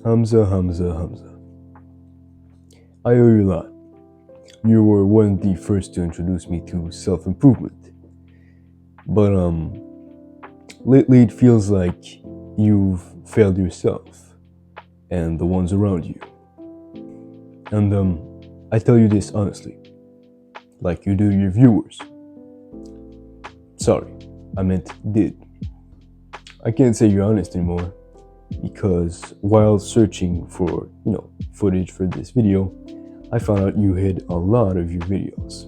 Hamza, Hamza, Hamza. I owe you a lot. You were one of the first to introduce me to self-improvement. But lately it feels like you've failed yourself and the ones around you. And I tell you this honestly, like you do your viewers. Sorry, I meant did. I can't say you're honest anymore because while searching for, footage for this video, I found out you hid a lot of your videos.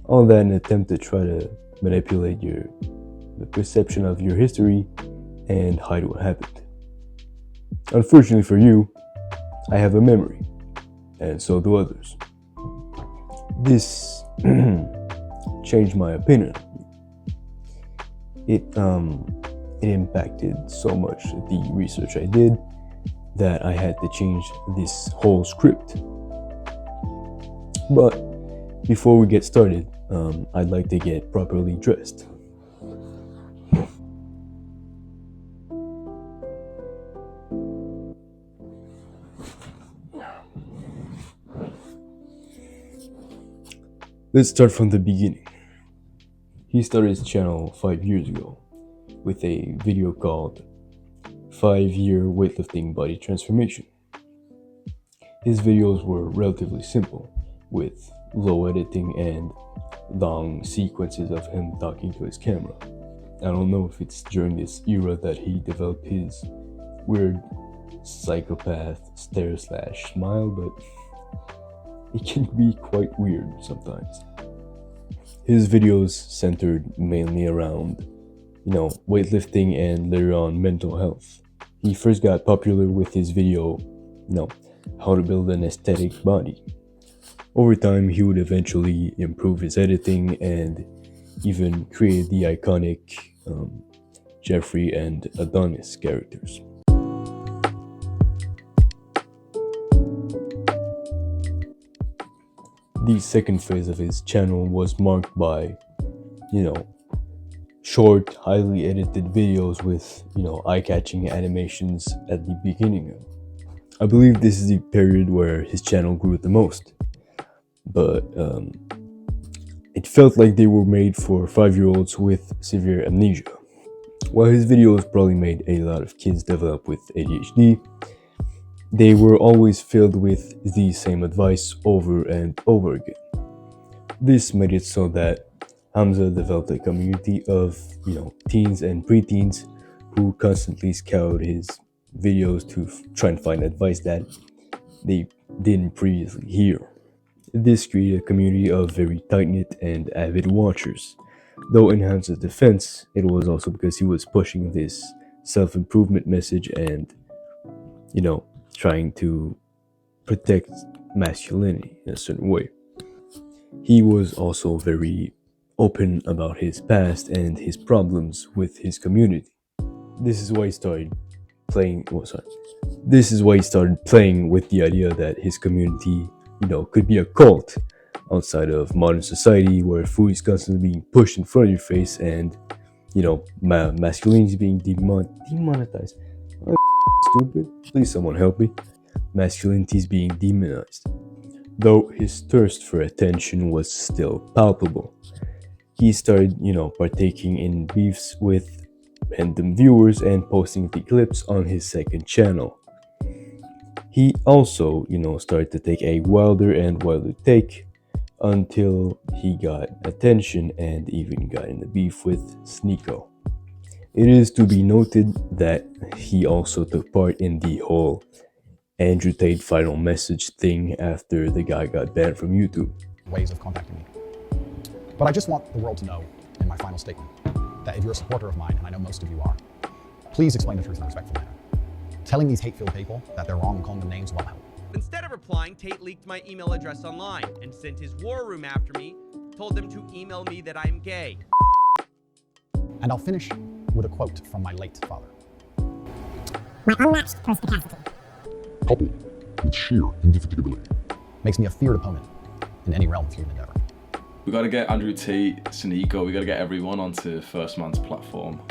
All that in an attempt to try to manipulate the perception of your history and hide what happened. Unfortunately for you, I have a memory, and so do others. This changed my opinion. It impacted so much the research I did that I had to change this whole script. But before we get started, I'd like to get properly dressed. Let's start from the beginning. He started his channel 5 years ago with a video called 5-Year Weightlifting Body Transformation. His videos were relatively simple, with low editing and long sequences of him talking to his camera. I don't know if it's during this era that he developed his weird psychopath stare/smile, but it can be quite weird sometimes. His videos centered mainly around, weightlifting and later on mental health. He first got popular with his video, how to build an aesthetic body. Over time, he would eventually improve his editing and even create the iconic Jeffrey and Adonis characters. The second phase of his channel was marked by, short, highly edited videos with, eye-catching animations at the beginning. I believe this is the period where his channel grew the most. But it felt like they were made for 5-year-olds with severe amnesia. While his videos probably made a lot of kids develop with ADHD, they were always filled with the same advice over and over again. This made it so that Hamza developed a community of, teens and preteens who constantly scoured his videos to try and find advice that they didn't previously hear. This created a community of very tight-knit and avid watchers. Though in Hamza's defense, it was also because he was pushing this self-improvement message and, trying to protect masculinity in a certain way. He was also very open about his past and his problems with his community. This is why he started playing with the idea that his community, could be a cult outside of modern society where food is constantly being pushed in front of your face and, masculinity is being demonetized. I'm stupid. Please someone help me. Masculinity is being demonized. Though his thirst for attention was still palpable, he started, partaking in beefs with random viewers and posting the clips on his second channel. He also, started to take a wilder and wilder take until he got attention and even got in the beef with Sneeko. It is to be noted that he also took part in the whole Andrew Tate final message thing after the guy got banned from YouTube. Ways of contacting me. But I just want the world to know in my final statement that if you're a supporter of mine, and I know most of you are, please explain the truth in a respectful manner. Telling these hate-filled people that they're wrong and calling them names won't help. Instead of replying, Tate leaked my email address online and sent his war room after me, told them to email me that I'm gay. And I'll finish with a quote from my late father. My unmatched perspicacity, coupled with sheer indefatigability, makes me a feared opponent in any realm of human endeavor. We got to get Andrew Tate, Sneeko, we got to get everyone onto First Man's platform.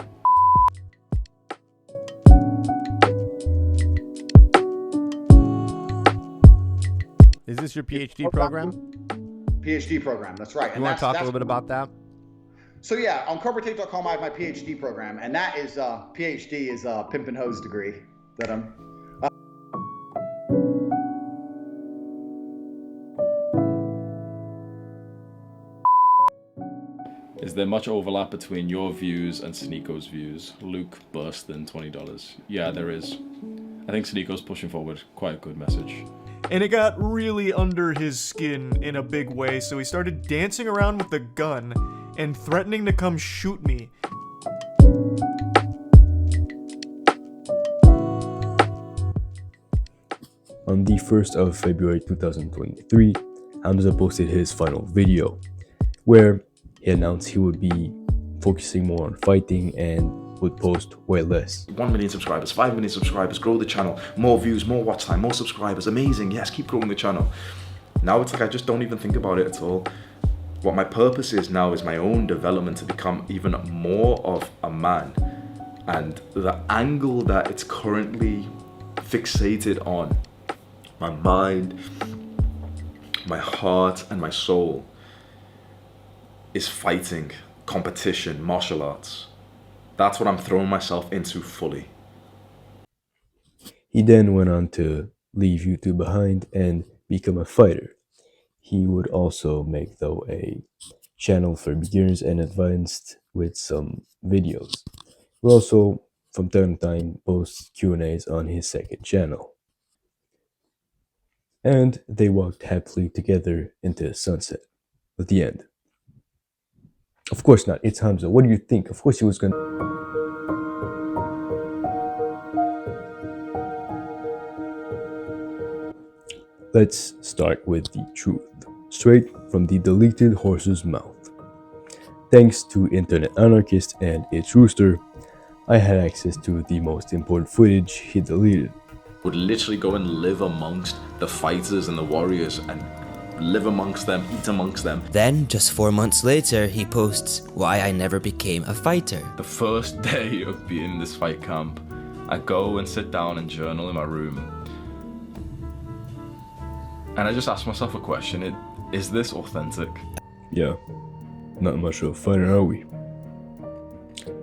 this your PhD program? PhD program, that's right. You want to talk a little bit about that? So yeah, on CobraTape.com I have my PhD program, and that is PhD is a pimp and hose degree that I'm. Is there much overlap between your views and Sneako's views? Luke burst in $20. Yeah, there is. I think Sneako's pushing forward quite a good message. And it got really under his skin in a big way, so he started dancing around with the gun and threatening to come shoot me. On the 1st of February 2023, Hamza posted his final video, where he announced he would be focusing more on fighting and would post way less. 1 million subscribers, 5 million subscribers, grow the channel, more views, more watch time, more subscribers, amazing, yes, keep growing the channel. Now it's like I just don't even think about it at all. What my purpose is now is my own development to become even more of a man. And the angle that it's currently fixated on, my mind, my heart, and my soul, is fighting, competition, martial arts. That's what I'm throwing myself into fully. He then went on to leave YouTube behind and become a fighter. He would also make, though, a channel for beginners and advanced with some videos. He also, from time to time, posts Q&As on his second channel. And they walked happily together into the sunset. At the end. Of course not, it's Hamza. What do you think? Of course he was gonna... Let's start with the truth, straight from the deleted horse's mouth. Thanks to Internet Anarchist and its rooster, I had access to the most important footage he deleted. Would literally go and live amongst the fighters and the warriors and live amongst them, eat amongst them. Then, just 4 months later, he posts, "Why I never became a fighter." The first day of being in this fight camp, I go and sit down and journal in my room. And I just ask myself a question, is this authentic? Yeah, not much of a fighter, are we?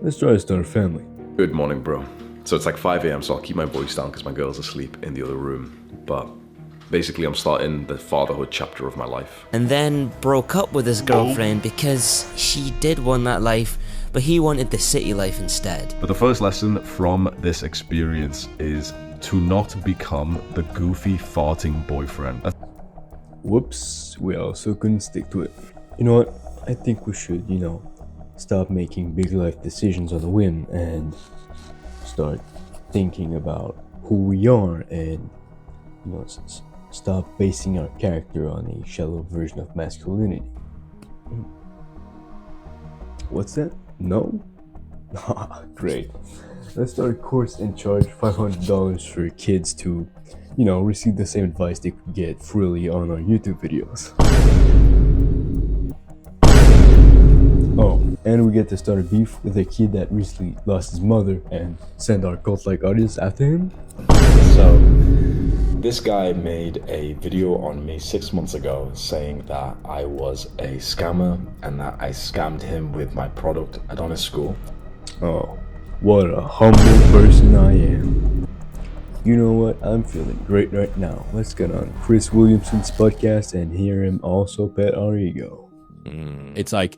Let's try to start a family. Good morning, bro. So it's like 5 a.m, so I'll keep my voice down because my girl's asleep in the other room. But basically, I'm starting the fatherhood chapter of my life. And then broke up with his girlfriend because she did want that life, but he wanted the city life instead. But the first lesson from this experience is to not become the goofy farting boyfriend. Whoops, we also couldn't stick to it. You know what? I think we should, stop making big life decisions on a whim and start thinking about who we are and, stop basing our character on a shallow version of masculinity. What's that? No? Great. Let's start a course and charge $500 for kids to, receive the same advice they could get freely on our YouTube videos. Oh, and we get to start a beef with a kid that recently lost his mother and send our cult-like audience after him. So, this guy made a video on me 6 months ago saying that I was a scammer and that I scammed him with my product Adonis School. Oh, what a humble person I am. You know what? I'm feeling great right now. Let's get on Chris Williamson's podcast and hear him also pet our ego. It's like,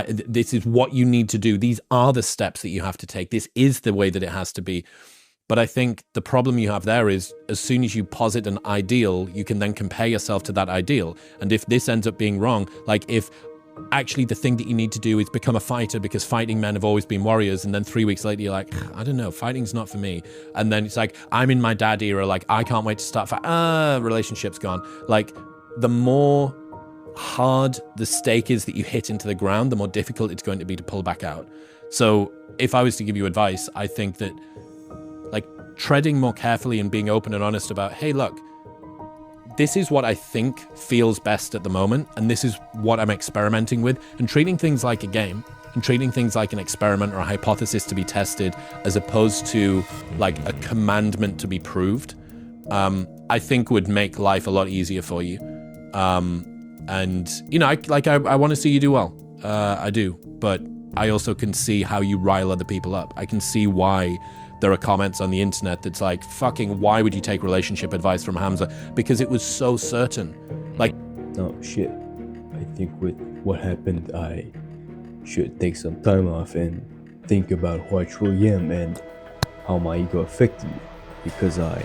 this is what you need to do. These are the steps that you have to take. This is the way that it has to be. But I think the problem you have there is as soon as you posit an ideal, you can then compare yourself to that ideal. And if this ends up being wrong, like if actually the thing that you need to do is become a fighter because fighting men have always been warriors, and then 3 weeks later you're like, I don't know, fighting's not for me. And then it's like, I'm in my dad era, like I can't wait to start relationship's gone. Like the more hard the stake is that you hit into the ground, the more difficult it's going to be to pull back out. So if I was to give you advice, I think that like treading more carefully and being open and honest about, hey, look, this is what I think feels best at the moment, and this is what I'm experimenting with, and treating things like a game and treating things like an experiment or a hypothesis to be tested as opposed to like a commandment to be proved, I think would make life a lot easier for you. And you know, I want to see you do well. I do, but I also can see how you rile other people up. I can see why there are comments on the internet that's like, fucking, why would you take relationship advice from Hamza? Because it was so certain. Like, oh shit, I think with what happened, I should take some time off and think about who I truly am and how my ego affected me, because I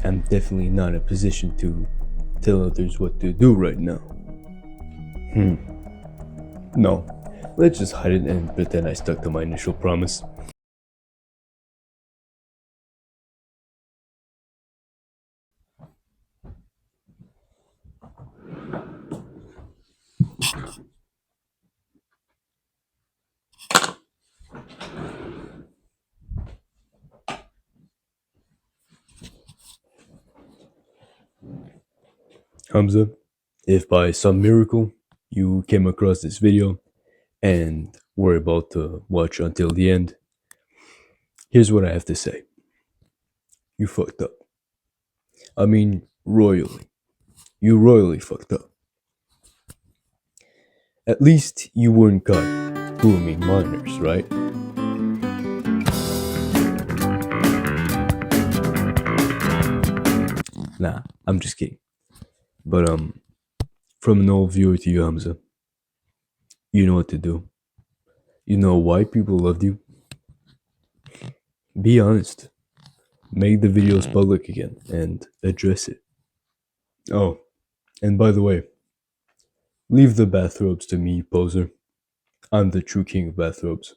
am definitely not in a position to tell others what to do right now. No, let's just hide it and pretend I stuck to my initial promise. Hamza, if by some miracle you came across this video and were about to watch until the end, here's what I have to say. You fucked up. I mean, royally. You royally fucked up. At least you weren't caught grooming minors, right? Nah, I'm just kidding. But from an old viewer to you, Hamza, you know what to do. You know why people loved you. Be honest. Make the videos public again and address it. Oh, and by the way, leave the bathrobes to me, poser. I'm the true king of bathrobes.